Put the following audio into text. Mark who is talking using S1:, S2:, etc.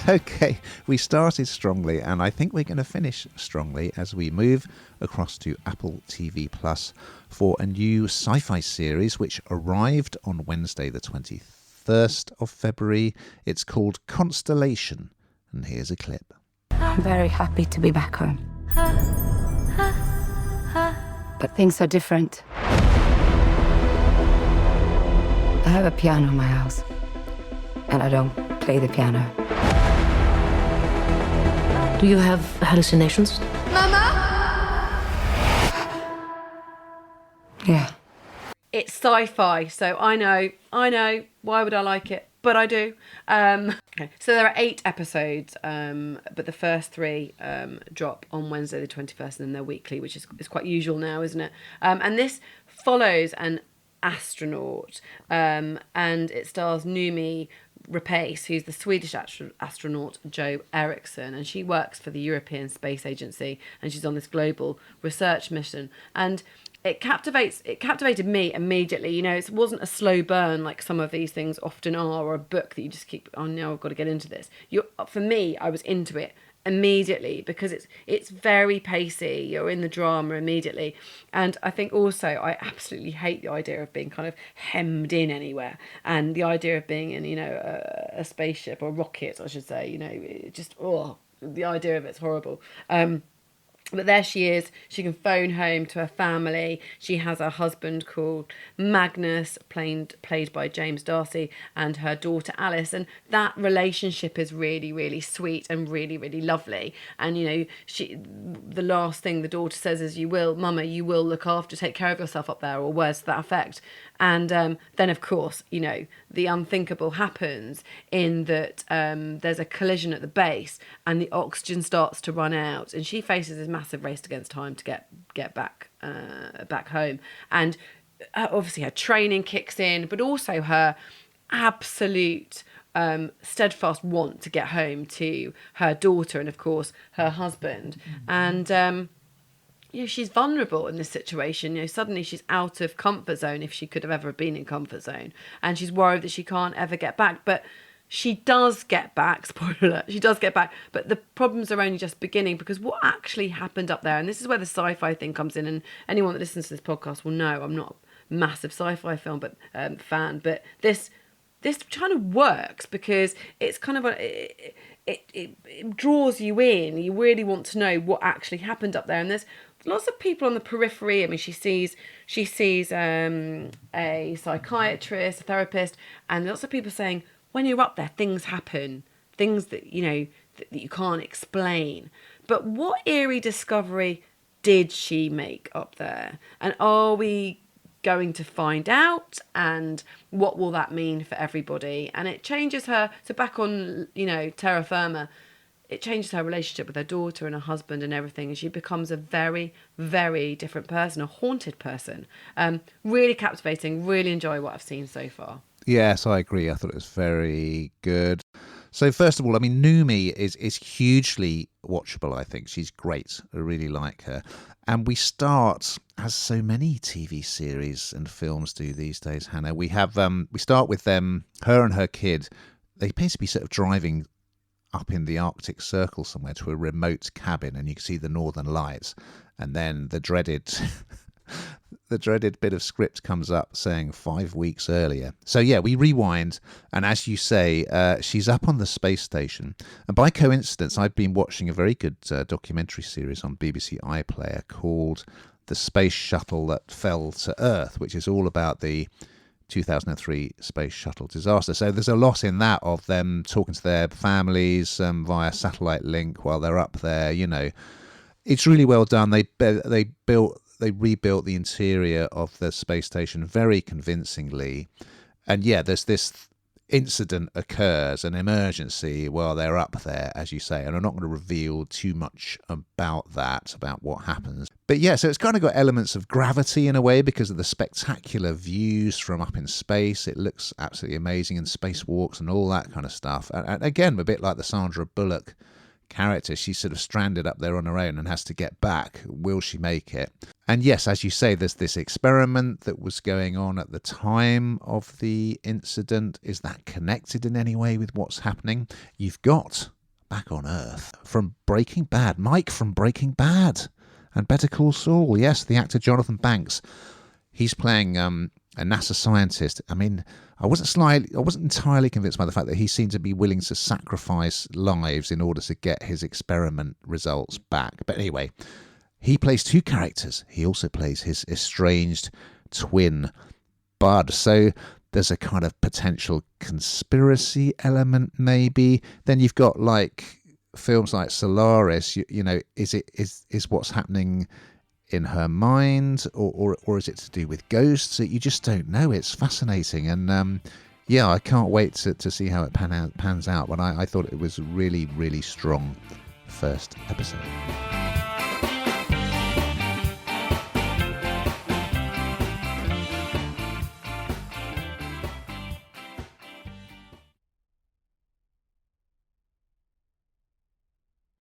S1: Okay, we started strongly, and I think we're going to finish strongly as we move across to Apple TV Plus for a new sci-fi series which arrived on Wednesday the 21st of February. It's called Constellation, and here's a clip.
S2: I'm very happy to be back home. But things are different. I have a piano in my house, and I don't play the piano.
S3: Do you have hallucinations?
S2: Yeah.
S4: It's sci-fi, so I know, why would I like it? But I do. Okay. So there are 8 episodes, but the first 3 drop on Wednesday the 21st, and then they're weekly, which is quite usual now, isn't it? And this follows an astronaut, and it stars Noomi Rapace, who's the Swedish astronaut Joe Eriksson, and she works for the European Space Agency, and she's on this global research mission. And it captivated me immediately. You know, it wasn't a slow burn like some of these things often are, or a book that you just keep, oh no, I've got to get into this. For me, I was into it immediately because it's very pacey. You're in the drama immediately. And I think also I absolutely hate the idea of being kind of hemmed in anywhere, and the idea of being in, you know, a spaceship or rocket, I should say, you know, it just, the idea of it's horrible. But there she is. She can phone home to her family. She has a husband called Magnus, played by James Darcy, and her daughter Alice. And that relationship is really, really sweet and really, really lovely. And, you know, the last thing the daughter says is, Mama, you will look after, take care of yourself up there, or words to that effect. And then, of course, you know, the unthinkable happens in that there's a collision at the base and the oxygen starts to run out, and she faces this massive race against time to get back home. And obviously her training kicks in, but also her absolute steadfast want to get home to her daughter and, of course, her husband. And you know, she's vulnerable in this situation. You know, suddenly she's out of comfort zone, if she could have ever been in comfort zone, and she's worried that she can't ever get back. But she does get back, spoiler alert, she does get back, but the problems are only just beginning, because what actually happened up there, and this is where the sci-fi thing comes in, and anyone that listens to this podcast will know I'm not a massive sci-fi film fan, but this kind of works because it's kind of it draws you in. You really want to know what actually happened up there, and there's lots of people on the periphery. I mean, she sees a psychiatrist, a therapist, and lots of people saying, when you're up there, things happen, things that, you know, that you can't explain. But what eerie discovery did she make up there? And are we going to find out? And what will that mean for everybody? And it changes her. So back on, you know, terra firma, it changes her relationship with her daughter and her husband and everything, and she becomes a very, very different person, a haunted person. Really captivating, really enjoy what I've seen so far.
S1: Yes, I agree. I thought it was very good. So first of all, I mean, Noomi is hugely watchable, I think. She's great. I really like her. And we start, as so many TV series and films do these days, Hannah, we start with them, her and her kid. They appear to be sort of driving up in the Arctic Circle somewhere to a remote cabin, and you can see the Northern Lights. And then the dreaded bit of script comes up saying 5 weeks earlier. So yeah, we rewind, and as you say, she's up on the space station. And by coincidence, I've been watching a very good documentary series on BBC iPlayer called The Space Shuttle That Fell to Earth, which is all about the 2003 space shuttle disaster. So there's a lot in that of them talking to their families via satellite link while they're up there. You know, it's really well done. They rebuilt the interior of the space station very convincingly. And yeah, there's this incident occurs, an emergency while they're up there, as you say, and I'm not going to reveal too much about what happens. But yeah, so it's kind of got elements of gravity in a way because of the spectacular views from up in space. It looks absolutely amazing, and spacewalks and all that kind of stuff. And again, a bit like the Sandra Bullock character. She's sort of stranded up there on her own and has to get back. Will she make it? And yes, as you say, there's this experiment that was going on at the time of the incident. Is that connected in any way with what's happening? You've got Back on Earth from Breaking Bad, Mike from Breaking Bad, and Better Call Saul. Yes, the actor Jonathan Banks. He's playing a NASA scientist. I mean, I wasn't entirely convinced by the fact that he seemed to be willing to sacrifice lives in order to get his experiment results back. But anyway, he plays two characters. He also plays his estranged twin, Bud. So there's a kind of potential conspiracy element, maybe. Then you've got like films like Solaris. You know, is what's happening in her mind, or is it to do with ghosts? You just don't know. It's fascinating, and yeah, I can't wait to see how it pans out. But I thought it was really, really strong first episode.